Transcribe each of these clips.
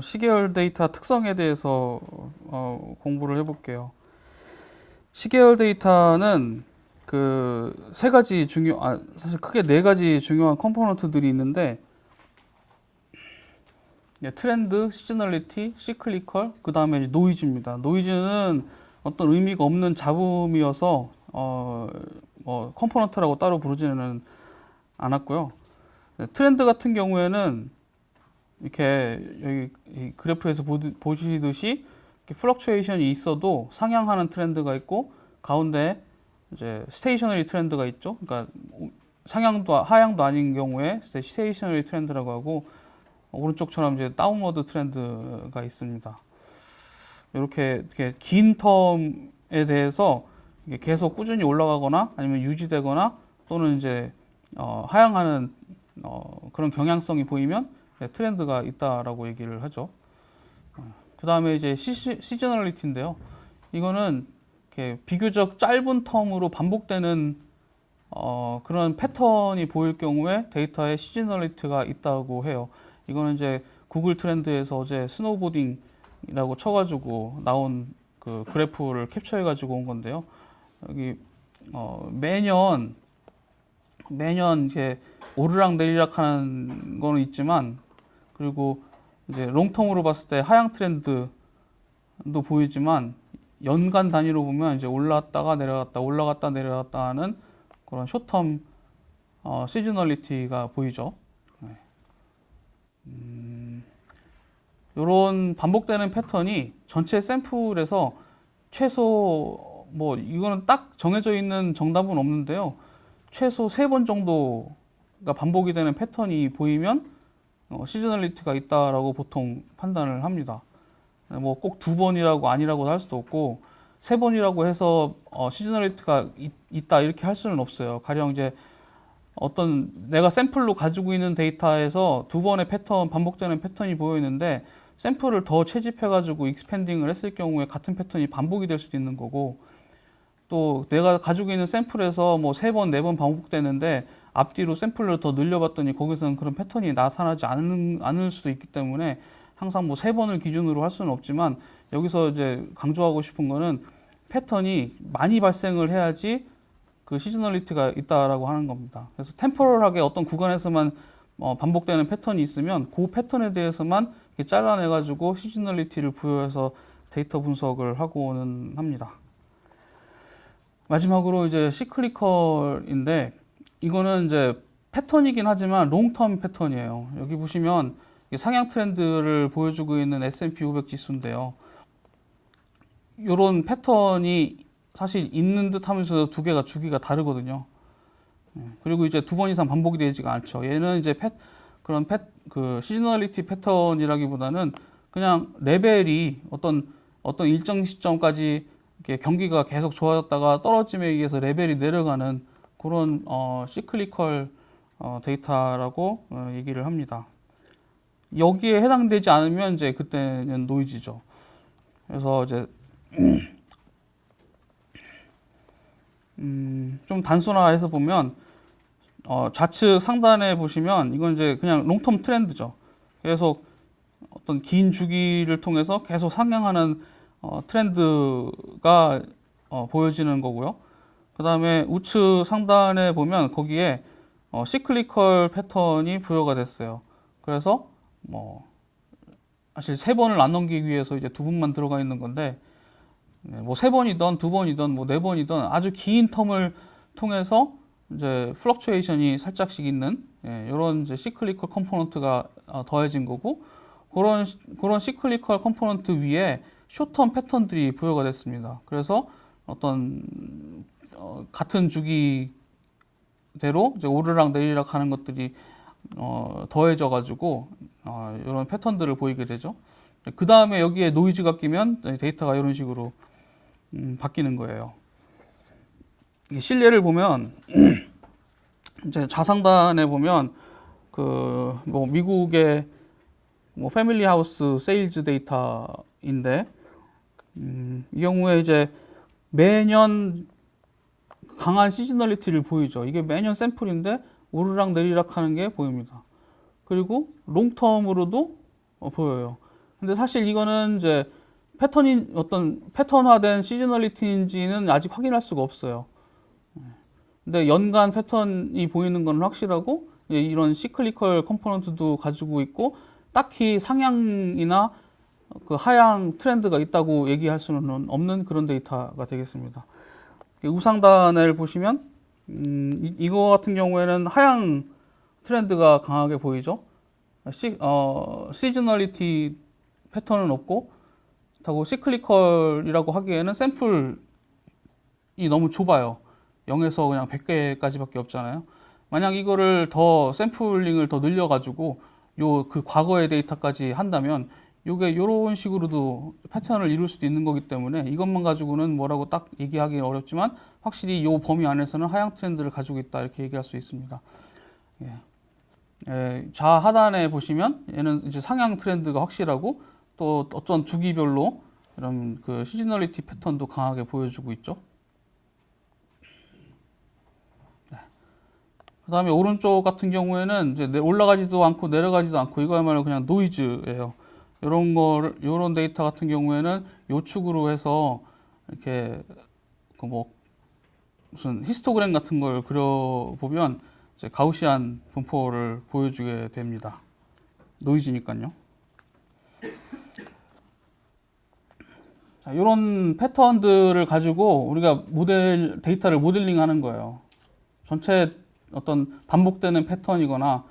시계열 데이터 특성에 대해서 공부를 해볼게요. 시계열 데이터는 그 세 가지 사실 크게 네 가지 중요한 컴포넌트들이 있는데, 트렌드, 시즈널리티, 시클리컬, 그 다음에 노이즈입니다. 노이즈는 어떤 의미가 없는 잡음이어서 컴포넌트라고 따로 부르지는 않았고요. 트렌드 같은 경우에는 이렇게 여기 이 그래프에서 보시듯이 플럭추에이션이 있어도 상향하는 트렌드가 있고, 가운데 이제 스테이셔너리 트렌드가 있죠. 그러니까 상향도 하향도 아닌 경우에 스테이셔너리 트렌드라고 하고, 오른쪽처럼 이제 다운워드 트렌드가 있습니다. 이렇게 긴 텀에 대해서 계속 꾸준히 올라가거나 아니면 유지되거나 또는 이제 하향하는 그런 경향성이 보이면 트렌드가 있다라고 얘기를 하죠. 그 다음에 이제 시즈널리티인데요. 이거는 이렇게 비교적 짧은 텀으로 반복되는 그런 패턴이 보일 경우에 데이터에 시즈널리티가 있다고 해요. 이거는 이제 구글 트렌드에서 어제 스노우보딩이라고 쳐가지고 나온 그 그래프를 캡처해가지고 온 건데요. 여기 매년 이렇게 오르락 내리락 하는 거는 있지만, 그리고 이제 롱텀으로 봤을 때 하향 트렌드도 보이지만, 연간 단위로 보면 이제 올랐다가 내려갔다 하는 그런 숏텀 시즈널리티가 보이죠. 이런 반복되는 패턴이 전체 샘플에서 최소 이거는 딱 정해져 있는 정답은 없는데요. 최소 3번 정도가 반복이 되는 패턴이 보이면 시즈널리티가 있다라고 보통 판단을 합니다. 꼭 2번이라고 아니라고 할 수도 없고, 3번이라고 해서 시즈널리티가 있다 이렇게 할 수는 없어요. 가령 이제 어떤 내가 샘플로 가지고 있는 데이터에서 2번의 반복되는 패턴이 보이는데, 샘플을 더 채집해가지고 익스펜딩을 했을 경우에 같은 패턴이 반복이 될 수도 있는 거고, 또 내가 가지고 있는 샘플에서 3번, 4번 반복되는데 앞뒤로 샘플을 더 늘려봤더니 거기서는 그런 패턴이 나타나지 않을 수도 있기 때문에 항상 3번을 기준으로 할 수는 없지만, 여기서 이제 강조하고 싶은 거는 패턴이 많이 발생을 해야지 그 시즈널리티가 있다라고 하는 겁니다. 그래서 템포럴하게 어떤 구간에서만 반복되는 패턴이 있으면 그 패턴에 대해서만 잘라내가지고 시즈널리티를 부여해서 데이터 분석을 하고는 합니다. 마지막으로 이제 시클리컬인데, 이거는 이제 패턴이긴 하지만 롱텀 패턴이에요. 여기 보시면 상향 트렌드를 보여주고 있는 S&P 500 지수인데요. 이런 패턴이 사실 있는 듯 하면서 두 개가 주기가 다르거든요. 그리고 이제 2번 이상 반복이 되지가 않죠. 얘는 이제 그 시즈널리티 패턴이라기보다는 그냥 레벨이 어떤 일정 시점까지 이렇게 경기가 계속 좋아졌다가 떨어짐에 의해서 레벨이 내려가는 그런 시클리컬 데이터라고 얘기를 합니다. 여기에 해당되지 않으면 이제 그때는 노이즈죠. 그래서 이제 좀 단순화해서 보면 좌측 상단에 보시면 이건 이제 그냥 롱텀 트렌드죠. 계속 어떤 긴 주기를 통해서 계속 상향하는 트렌드가 보여지는 거고요. 그 다음에 우측 상단에 보면 거기에 시클리컬 패턴이 부여가 됐어요. 그래서 사실 3번을 안 넘기기 위해서 이제 2번만 들어가 있는 건데, 3번이든 2번이든 4번이든 아주 긴 텀을 통해서 이제 플럭추에이션이 살짝씩 있는 이런 이제 시클리컬 컴포넌트가 더해진 거고, 그런 시클리컬 컴포넌트 위에 숏텀 패턴들이 부여가 됐습니다. 그래서 어떤 같은 주기대로 이제 오르락 내리락 하는 것들이 더해져 가지고 이런 패턴들을 보이게 되죠. 그 다음에 여기에 노이즈가 끼면 데이터가 이런 식으로 바뀌는 거예요. 실례를 보면 이제 좌상단에 보면 미국의 패밀리 하우스 세일즈 데이터인데, 이 경우에 이제 매년 강한 시즈널리티를 보이죠. 이게 매년 샘플인데 오르락 내리락 하는 게 보입니다. 그리고 롱텀으로도 보여요. 근데 사실 이거는 이제 패턴이 어떤 패턴화된 시즈널리티인지는 아직 확인할 수가 없어요. 근데 연간 패턴이 보이는 건 확실하고 이런 시클리컬 컴포넌트도 가지고 있고 딱히 상향이나 그 하향 트렌드가 있다고 얘기할 수는 없는 그런 데이터가 되겠습니다. 우상단을 보시면 이거 같은 경우에는 하향 트렌드가 강하게 보이죠. 시즈널리티 패턴은 없고 그렇다고 시클리컬이라고 하기에는 샘플이 너무 좁아요. 0에서 그냥 100개까지밖에 없잖아요. 만약 이거를 더 샘플링을 더 늘려가지고 그 과거의 데이터까지 한다면 요게 요런 식으로도 패턴을 이룰 수도 있는 거기 때문에 이것만 가지고는 뭐라고 딱 얘기하기는 어렵지만 확실히 요 범위 안에서는 하향 트렌드를 가지고 있다 이렇게 얘기할 수 있습니다. 좌하단에 보시면 얘는 이제 상향 트렌드가 확실하고 또 어떤 주기별로 이런 그 시즈널리티 패턴도 강하게 보여주고 있죠. 그 다음에 오른쪽 같은 경우에는 이제 올라가지도 않고 내려가지도 않고 이거야말로 그냥 노이즈예요. 요런 데이터 같은 경우에는 요 축으로 해서 이렇게 그 뭐 무슨 히스토그램 같은 걸 그려보면 이제 가우시안 분포를 보여주게 됩니다. 노이즈니까요. 자, 이런 패턴들을 가지고 우리가 데이터를 모델링 하는 거예요. 전체 어떤 반복되는 패턴이거나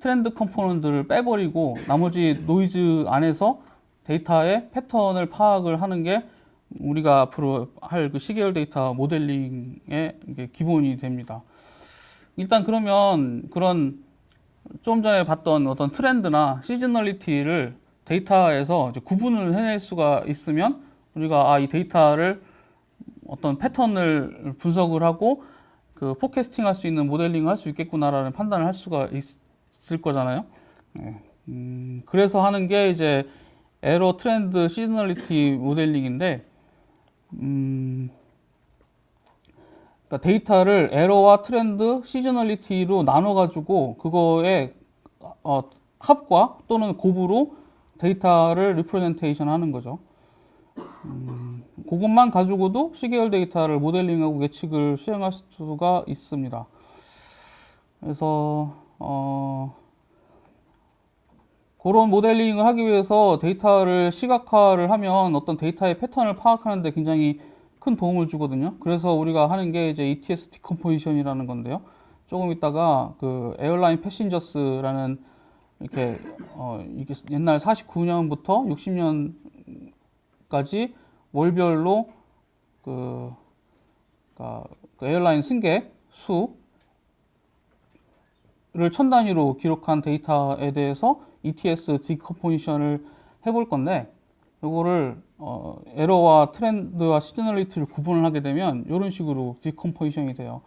트렌드 컴포넌트를 빼버리고 나머지 노이즈 안에서 데이터의 패턴을 파악을 하는 게 우리가 앞으로 할 그 시계열 데이터 모델링의 기본이 됩니다. 일단 그러면 그런 좀 전에 봤던 어떤 트렌드나 시즈널리티를 데이터에서 이제 구분을 해낼 수가 있으면 우리가 이 데이터를 어떤 패턴을 분석을 하고 그 포캐스팅 할 수 있는 모델링을 할 수 있겠구나라는 판단을 할 수가 있을 거잖아요. 그래서 하는 게 이제 에러 트렌드 시즈널리티 모델링인데 그러니까 데이터를 에러와 트렌드 시즈널리티로 나눠 가지고 그거의 합과 또는 곱으로 데이터를 리프레젠테이션 하는 거죠. 그것만 가지고도 시계열 데이터를 모델링하고 예측을 수행할 수가 있습니다. 그래서 그런 모델링을 하기 위해서 데이터를 시각화를 하면 어떤 데이터의 패턴을 파악하는 데 굉장히 큰 도움을 주거든요. 그래서 우리가 하는 게 이제 ETS 디컴포지션이라는 건데요. 조금 있다가 그 에어라인 패신저스라는 이렇게 이게 옛날 49년부터 60년까지 월별로 그 에어라인 승객 수를 천 단위로 기록한 데이터에 대해서 ETS 디컴포지션을 해볼 건데, 요거를 에러와 트렌드와 시즈널리티를 구분을 하게 되면 이런 식으로 디컴포지션이 돼요.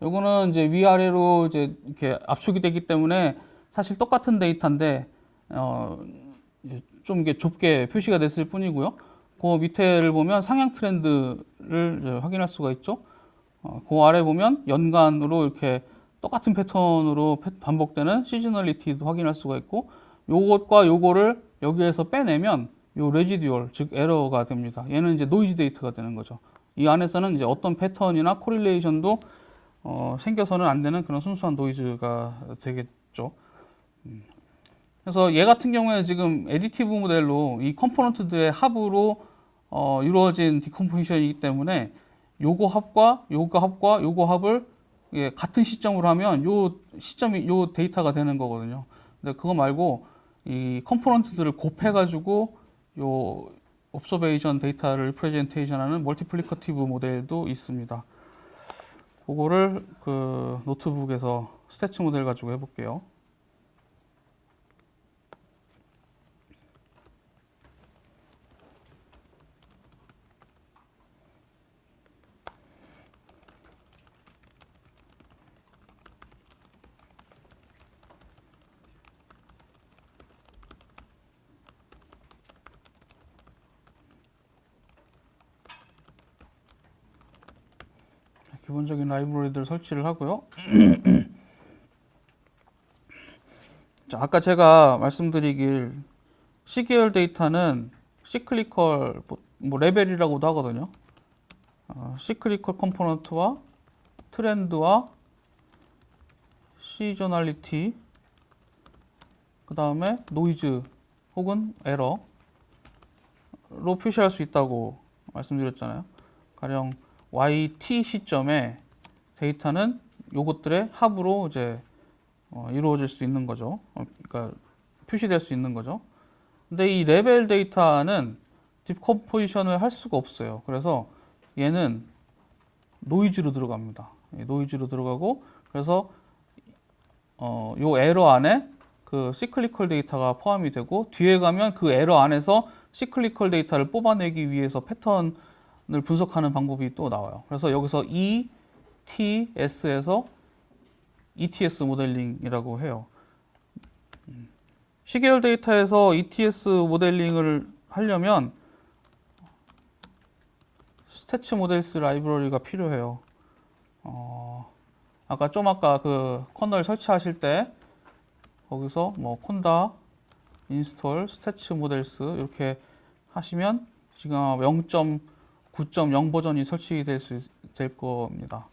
요거는 이제 위아래로 이제 이렇게 압축이 되기 때문에 사실 똑같은 데이터인데 좀 이게 좁게 표시가 됐을 뿐이고요. 그 밑에를 보면 상향 트렌드를 이제 확인할 수가 있죠. 그 아래 보면 연간으로 이렇게 똑같은 패턴으로 반복되는 시즈널리티도 확인할 수가 있고, 요것과 요거를 여기에서 빼내면 요 레지듀얼, 즉 에러가 됩니다. 얘는 이제 노이즈 데이터가 되는 거죠. 이 안에서는 이제 어떤 패턴이나 코릴레이션도 생겨서는 안 되는 그런 순수한 노이즈가 되겠죠. 그래서 얘 같은 경우에는 지금 애디티브 모델로 이 컴포넌트들의 합으로 이루어진 디컴포지션이기 때문에 요거 합과 요거 합과 요거 합을 같은 시점으로 하면 요 시점이 요 데이터가 되는 거거든요. 근데 그거 말고 이 컴포넌트들을 곱해가지고 요 옵서베이션 데이터를 프레젠테이션하는 멀티플리커티브 모델도 있습니다. 그거를 그 노트북에서 스태츠 모델 가지고 해볼게요. 기본적인 라이브러리들 설치를 하고요. 자, 아까 제가 말씀드리길 C계열 데이터는 시클리컬 뭐 레벨이라고도 하거든요. 시클리컬 컴포넌트와 트렌드와 시저널리티, 그 다음에 노이즈 혹은 에러로 표시할 수 있다고 말씀드렸잖아요. 가령 YT 시점에 데이터는 요것들의 합으로 이제 이루어질 수 있는 거죠. 그러니까 표시될 수 있는 거죠. 근데 이 레벨 데이터는 디컴포지션을 할 수가 없어요. 그래서 얘는 노이즈로 들어갑니다. 노이즈로 들어가고, 그래서 요 에러 안에 그 시클리컬 데이터가 포함이 되고, 뒤에 가면 그 에러 안에서 시클리컬 데이터를 뽑아내기 위해서 패턴을 분석하는 방법이 또 나와요. 그래서 여기서 ETS에서 ETS 모델링이라고 해요. 시계열 데이터에서 ETS 모델링을 하려면 스태츠 모델스 라이브러리가 필요해요. 아까 그 커널 설치하실 때 거기서 뭐 콘다 인스톨 스태츠 모델스 이렇게 하시면 지금 0.9.0 버전이 설치될 겁니다.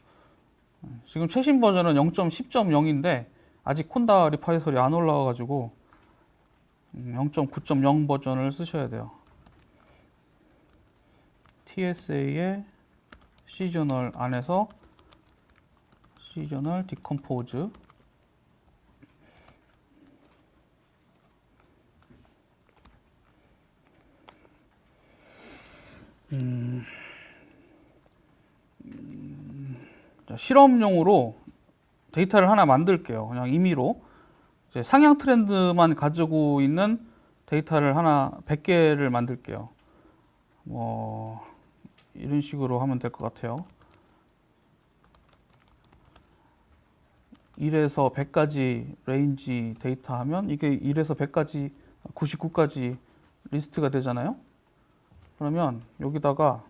지금 최신 버전은 0.10.0인데 아직 콘다 리파지터리 안 올라와 가지고 0.9.0 버전을 쓰셔야 돼요. TSA의 시저널 안에서 시저널 디컴포즈, 실험용으로 데이터를 하나 만들게요. 그냥 임의로 이제 상향 트렌드만 가지고 있는 데이터를 하나 100개를 만들게요. 뭐 이런 식으로 하면 될 것 같아요. 1에서 100까지 레인지 데이터 하면 이게 1에서 100까지 99까지 리스트가 되잖아요. 그러면 여기다가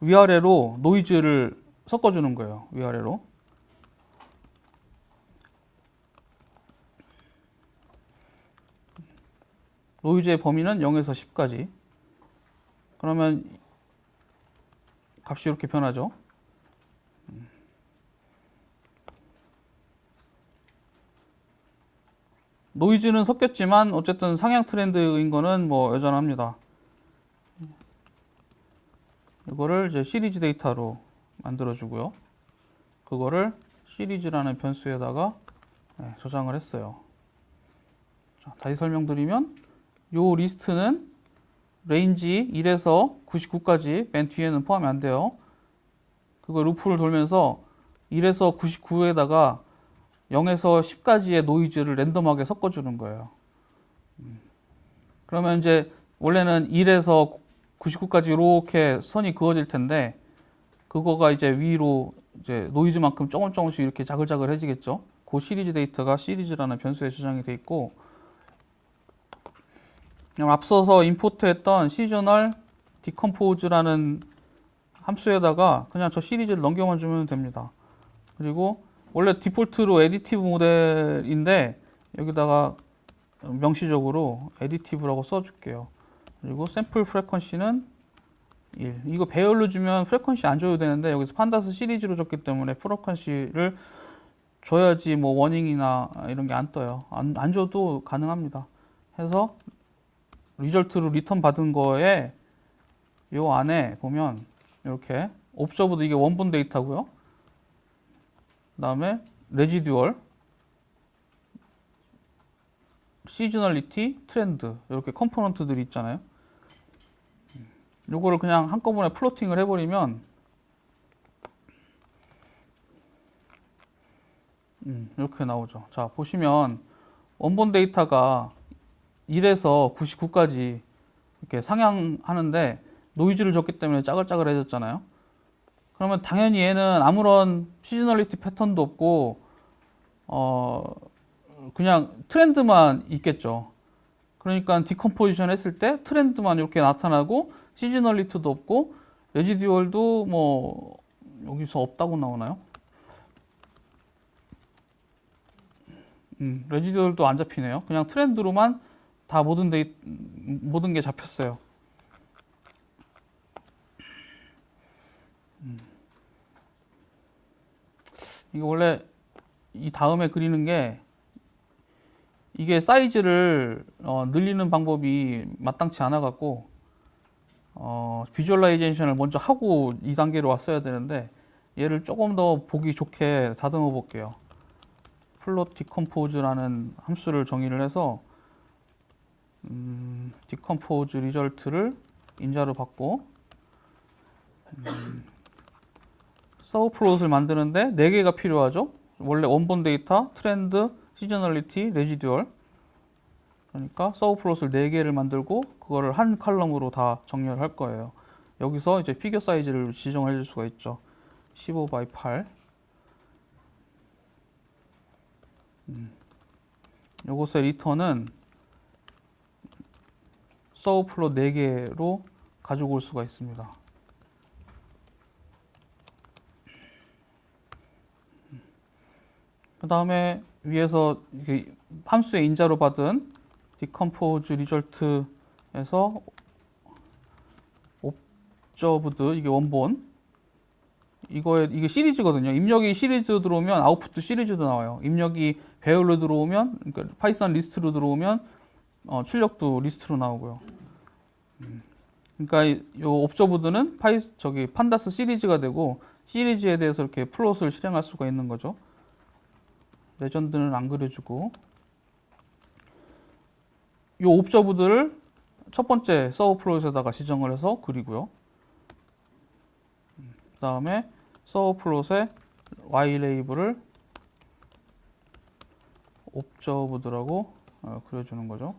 위아래로 노이즈를 섞어주는 거예요. 위아래로. 노이즈의 범위는 0에서 10까지. 그러면 값이 이렇게 변하죠. 노이즈는 섞였지만 어쨌든 상향 트렌드인 거는 뭐 여전합니다. 이거를 이제 시리즈 데이터로 만들어주고요. 그거를 시리즈라는 변수에다가 저장을 했어요. 자, 다시 설명드리면 요 리스트는 레인지 1에서 99까지 맨 뒤에는 포함이 안 돼요. 그거 루프를 돌면서 1에서 99에다가 0에서 10까지의 노이즈를 랜덤하게 섞어주는 거예요. 그러면 이제 원래는 1에서 99까지 이렇게 선이 그어질 텐데 그거가 이제 위로 이제 노이즈만큼 조금씩 이렇게 자글자글해지겠죠. 그 시리즈 데이터가 시리즈라는 변수에 저장이 돼 있고, 앞서서 임포트했던 시저널 디컴포즈라는 함수에다가 그냥 저 시리즈를 넘겨만 주면 됩니다. 그리고 원래 디폴트로 에디티브 모델인데 여기다가 명시적으로 에디티브라고 써줄게요. 그리고 샘플 프레퀀시는 1. 이거 배열로 주면 프레퀀시 안 줘도 되는데 여기서 판다스 시리즈로 줬기 때문에 프레퀀시를 줘야지 뭐 워닝이나 이런 게 안 떠요. 안 줘도 가능합니다. 해서 리절트로 리턴 받은 거에 요 안에 보면 이렇게 옵저브드 이게 원본 데이터고요. 그 다음에 레지듀얼, 시즈널리티, 트렌드 이렇게 컴포넌트들이 있잖아요. 요거를 그냥 한꺼번에 플로팅을 해버리면 이렇게 나오죠. 자, 보시면 원본 데이터가 1에서 99까지 이렇게 상향하는데 노이즈를 줬기 때문에 짜글짜글해졌잖아요. 그러면 당연히 얘는 아무런 시즈널리티 패턴도 없고 그냥 트렌드만 있겠죠. 그러니까 디컴포지션 했을 때 트렌드만 이렇게 나타나고 시즈널리티도 없고 레지듀얼도 뭐 여기서 없다고 나오나요? 레지듀얼도 안 잡히네요. 그냥 트렌드로만 다 모든 게 잡혔어요. 이게 원래 이 다음에 그리는 게 이게 사이즈를 늘리는 방법이 마땅치 않아 갖고 비주얼라이제이션을 먼저 하고 2단계로 왔어야 되는데 얘를 조금 더 보기 좋게 다듬어 볼게요. 플롯 디컴포즈라는 함수를 정의를 해서 디컴포즈 리절트를 인자로 받고 서브 플롯을 만드는데 4개가 필요하죠. 원래 원본 데이터, 트렌드, 시저널리티, 레지듀얼. 그러니까 서브 플롯을 4개를 만들고 그거를 한 칼럼으로 다 정렬을 할 거예요. 여기서 이제 피겨 사이즈를 지정해 줄 수가 있죠. 15 by 8. 요것의 리턴은 서브 플롯 4개로 가지고 올 수가 있습니다. 그 다음에 위에서 함수의 인자로 받은 디컴포즈 리절트에서 옵저브드, 이게 원본, 이게 시리즈거든요. 입력이 시리즈 들어오면 아웃풋도 시리즈도 나와요. 입력이 배열로 들어오면, 그러니까 파이썬 리스트로 들어오면 출력도 리스트로 나오고요. 그러니까 이 옵저브드는 판다스 시리즈가 되고 시리즈에 대해서 이렇게 플롯을 실행할 수가 있는 거죠. 레전드는 안 그려주고, 이 옵저브들을 첫 번째 서브 플롯에다가 지정을 해서 그리고요. 그 다음에 서브 플롯에 y 레이블을 옵저브드라고 그려주는 거죠.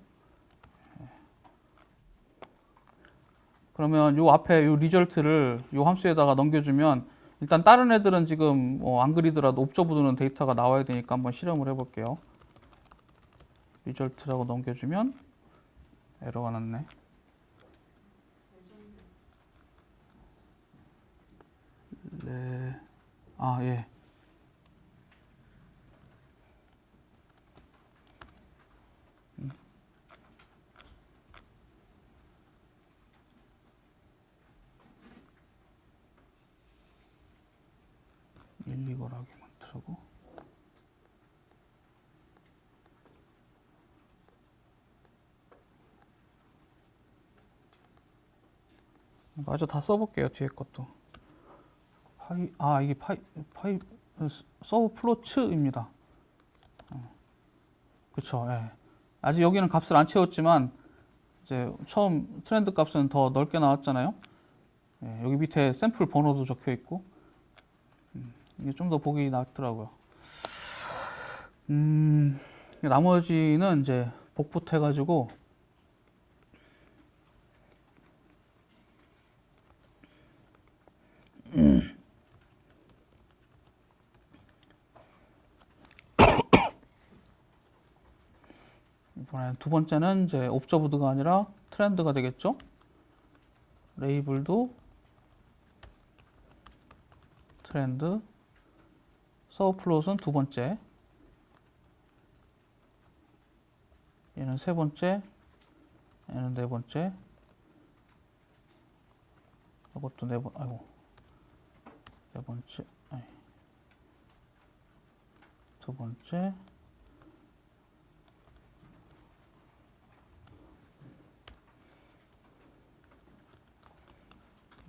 그러면 요 앞에 요 리절트를 요 함수에다가 넘겨주면, 일단 다른 애들은 지금 안 그리더라도 옵저브드는 데이터가 나와야 되니까 한번 실험을 해볼게요. 리절트라고 넘겨주면 에러가 났네. 네. 아, 예. 일리걸하게 만들고. 마저 다 써볼게요. 뒤에 것도. 이게 서브 플로츠입니다. 그쵸. 예. 아직 여기는 값을 안 채웠지만 이제 처음 트렌드 값은 더 넓게 나왔잖아요. 예, 여기 밑에 샘플 번호도 적혀 있고, 이게 좀 더 보기 낫더라고요. 나머지는 이제 복붙 해가지고 이번에 두 번째는 이제 옵저브드가 아니라 트렌드가 되겠죠. 레이블도 트렌드, 서브 플롯은 두 번째, 얘는 세 번째, 얘는 네 번째, 이것도 네 번째, 두 번째,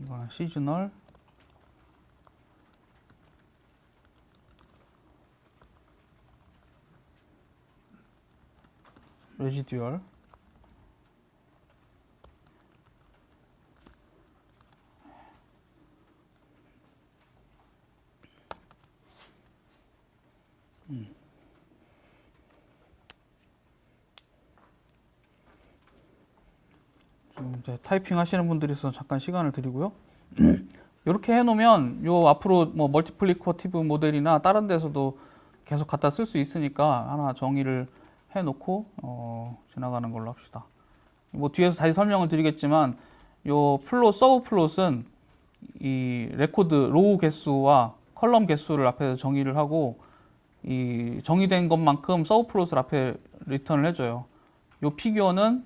이거는 시즈널, 레지듀얼, 지금 이제 타이핑 하시는 분들이 있어서 잠깐 시간을 드리고요. 이렇게 해놓으면 요 앞으로 뭐 멀티플리커티브 모델이나 다른 데서도 계속 갖다 쓸 수 있으니까 하나 정의를 해놓고 지나가는 걸로 합시다. 뭐 뒤에서 다시 설명을 드리겠지만 요 서브 플롯은 이 레코드 로우 개수와 컬럼 개수를 앞에서 정의를 하고, 이 정의된 것만큼 서브 플롯을 앞에 리턴을 해줘요. 요 피규어는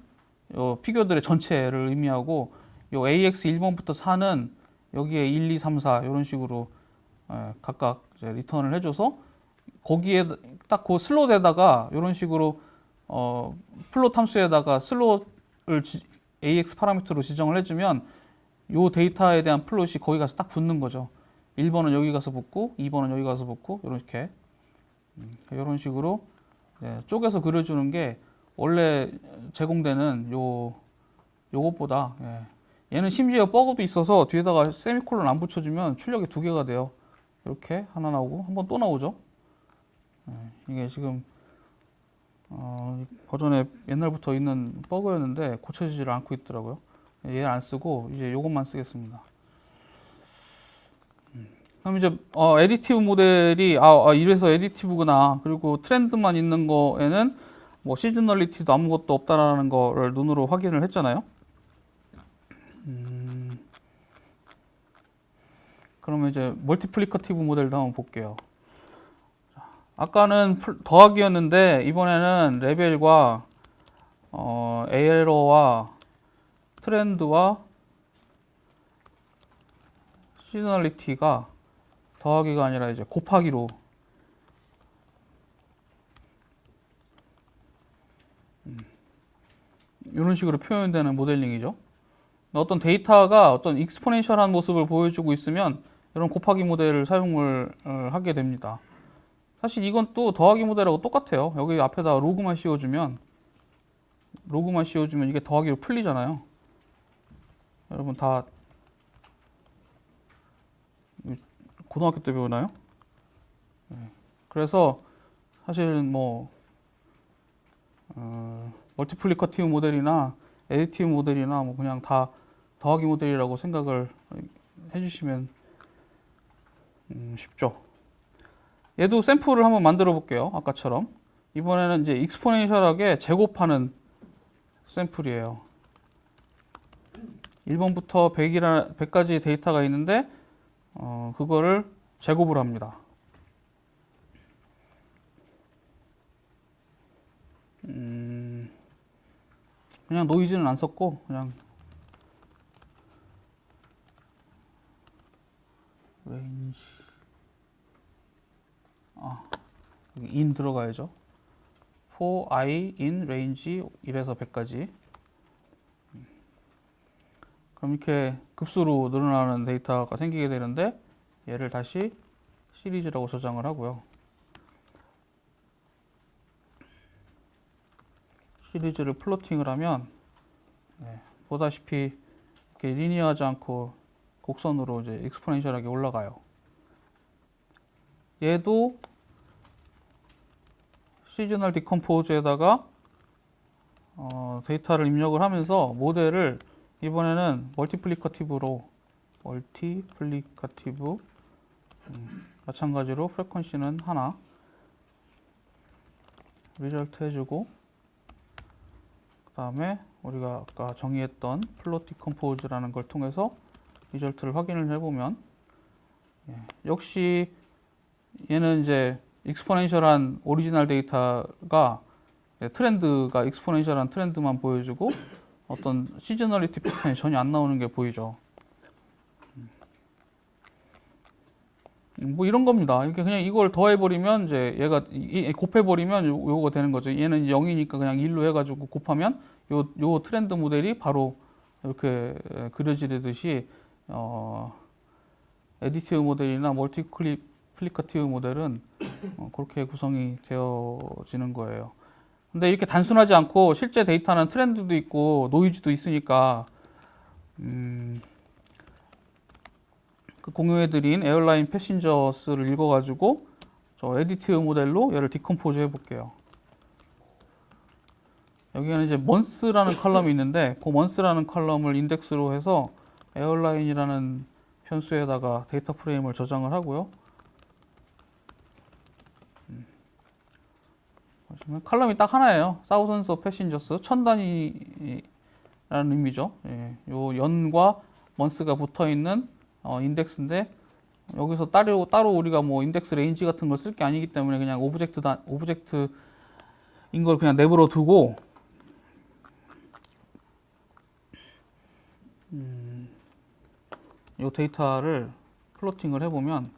요 피규어들의 전체를 의미하고 요 AX 1번부터 4는 여기에 1, 2, 3, 4 이런 식으로 각각 이제 리턴을 해줘서 거기에 딱 그 슬롯에다가 이런 식으로 플롯 함수에다가 슬롯을 AX 파라미터로 지정을 해주면 요 데이터에 대한 플롯이 거기 가서 딱 붙는 거죠. 1번은 여기 가서 붙고 2번은 여기 가서 붙고 이렇게 이런 식으로 쪼개서 그려주는 게 원래 제공되는 요것보다 얘는 심지어 버그도 있어서 뒤에다가 세미콜론 안 붙여주면 출력이 2개가 돼요. 이렇게 하나 나오고 한 번 또 나오죠. 이게 지금 버전에 옛날부터 있는 버그였는데 고쳐지지를 않고 있더라고요. 얘를 안 쓰고 이제 요것만 쓰겠습니다. 그럼 이제 에디티브 모델이 이래서 에디티브구나. 그리고 트렌드만 있는 거에는 뭐 시즈널리티도 아무것도 없다라는 거를 눈으로 확인을 했잖아요. 그러면 이제 멀티플리커티브 모델도 한번 볼게요. 아까는 더하기였는데 이번에는 레벨과 에러와 트렌드와 시즈널리티가 더하기가 아니라 이제 곱하기로 이런 식으로 표현되는 모델링이죠. 어떤 데이터가 어떤 익스포넨셜한 모습을 보여주고 있으면 이런 곱하기 모델을 사용을 하게 됩니다. 사실 이건 또 더하기 모델하고 똑같아요. 여기 앞에다 로그만 씌워주면 이게 더하기로 풀리잖아요. 여러분 다 고등학교 때 배우나요? 그래서 사실 뭐 멀티플리커티브 모델이나 에디티브 모델이나 뭐 그냥 다 더하기 모델이라고 생각을 해주시면 쉽죠. 얘도 샘플을 한번 만들어 볼게요. 아까처럼 이번에는 이제 익스포넨셜하게 제곱하는 샘플이에요. 1번부터 100까지 데이터가 있는데 그거를 제곱을 합니다. 그냥 노이즈는 안 썼고 그냥 레인지 여기 in 들어가야죠. for i in range 1에서 100까지. 그럼 이렇게 급수로 늘어나는 데이터가 생기게 되는데 얘를 다시 시리즈라고 저장을 하고요. 시리즈를 플로팅을 하면 보다시피 이렇게 리니어하지 않고 곡선으로 이제 익스포넨셜하게 올라가요. 얘도 시즈널 디컴포즈에다가 데이터를 입력을 하면서 모델을 이번에는 멀티플리커티브 마찬가지로 프리퀀시는 하나 리절트 해주고 그 다음에 우리가 아까 정의했던 플롯 디컴포즈라는 걸 통해서 리절트를 확인을 해보면 역시 얘는 이제 익스포넨셜한 오리지널 데이터가 트렌드가 익스포넨셜한 트렌드만 보여주고 어떤 시즈널리티 패턴이 전혀 안 나오는 게 보이죠. 뭐 이런 겁니다. 이렇게 그냥 이걸 더해버리면 이제 얘가 곱해버리면 요거 되는 거죠. 얘는 0이니까 그냥 1로 해가지고 곱하면 요 트렌드 모델이 바로 이렇게 그려지듯이 에디티브 모델이나 멀티플리커티브 모델은 그렇게 구성이 되어지는 거예요. 근데 이렇게 단순하지 않고 실제 데이터는 트렌드도 있고 노이즈도 있으니까 그 공유해드린 에어라인 패신저스를 읽어가지고 저 에디티브 모델로 얘를 디컴포즈 해볼게요. 여기에는 이제 months라는 컬럼이 있는데 그 months라는 컬럼을 인덱스로 해서 에어라인이라는 변수에다가 데이터 프레임을 저장을 하고요. 보시면 컬럼이 딱 하나예요. thousands of passengers, 1000단위라는 의미죠. 요 연과 months가 붙어 있는 인덱스인데 여기서 따로 우리가 뭐 인덱스 레인지 같은 걸 쓸 게 아니기 때문에 그냥 오브젝트인 걸 그냥 내버려 두고 이 데이터를 플로팅을 해보면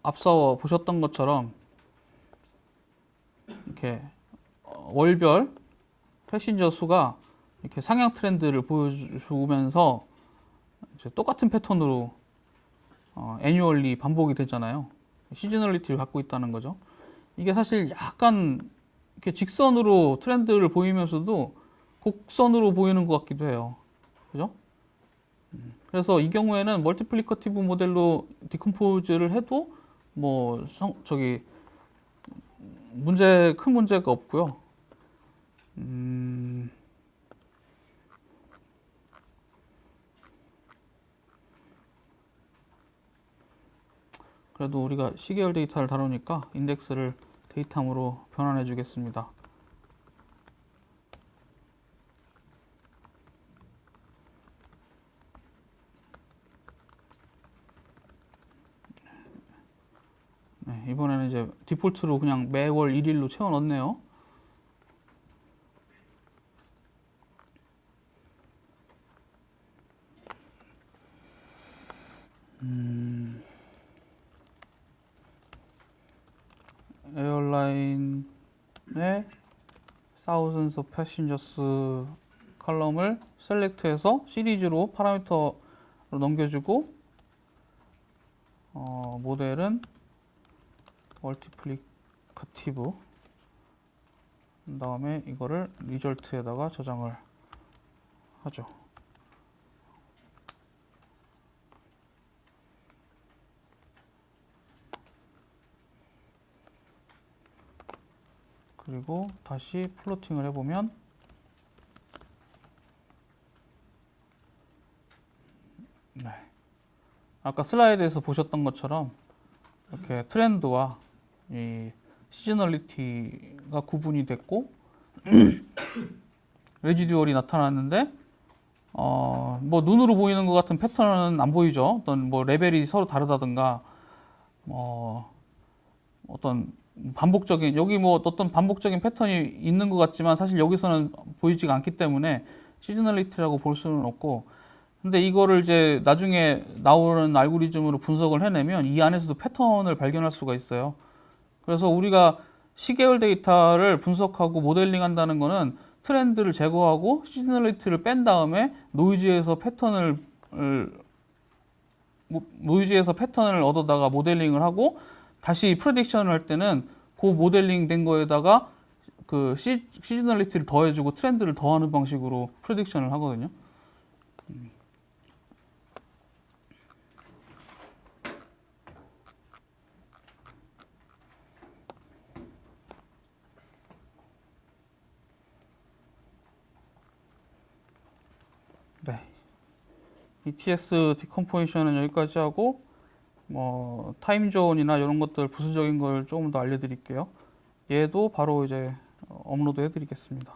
앞서 보셨던 것처럼 이렇게 월별 패신저 수가 이렇게 상향 트렌드를 보여주면서 이제 똑같은 패턴으로 애뉴얼리 반복이 되잖아요. 시즈널리티를 갖고 있다는 거죠. 이게 사실 약간 이렇게 직선으로 트렌드를 보이면서도 곡선으로 보이는 것 같기도 해요. 그죠? 그래서 이 경우에는 멀티플리커티브 모델로 디컴포즈를 해도 뭐 큰 문제가 없고요. 그래도 우리가 시계열 데이터를 다루니까 인덱스를 데이터함으로 변환해 주겠습니다. 네, 이번에는 이제 디폴트로 그냥 매월 1일로 채워 넣었네요. 에어라인의 thousands of passengers 컬럼을 셀렉트해서 시리즈로 파라미터로 넘겨주고 모델은 멀티플리커티브 그 다음에 이거를 리절트에다가 저장을 하죠. 그리고 다시 플로팅을 해보면 네. 아까 슬라이드에서 보셨던 것처럼 이렇게 트렌드와 이 시즈널리티가 구분이 됐고 레지듀얼이 나타났는데 뭐 눈으로 보이는 것 같은 패턴은 안 보이죠. 어떤 뭐 레벨이 서로 다르다든가 어떤 반복적인 여기 뭐 어떤 반복적인 패턴이 있는 것 같지만 사실 여기서는 보이지가 않기 때문에 시즈널리티라고 볼 수는 없고, 근데 이거를 이제 나중에 나오는 알고리즘으로 분석을 해내면 이 안에서도 패턴을 발견할 수가 있어요. 그래서 우리가 시계열 데이터를 분석하고 모델링 한다는 거는 트렌드를 제거하고 시즈널리티를 뺀 다음에 노이즈에서 패턴을 얻어다가 모델링을 하고 다시 프레딕션을 할 때는 그 모델링 된 거에다가 그 시즈널리티를 더해주고 트렌드를 더하는 방식으로 프레딕션을 하거든요. 네. ETS 디컴포지션은 여기까지 하고 뭐 타임존이나 이런 것들 부수적인 걸 조금 더 알려드릴게요. 얘도 바로 이제 업로드 해드리겠습니다.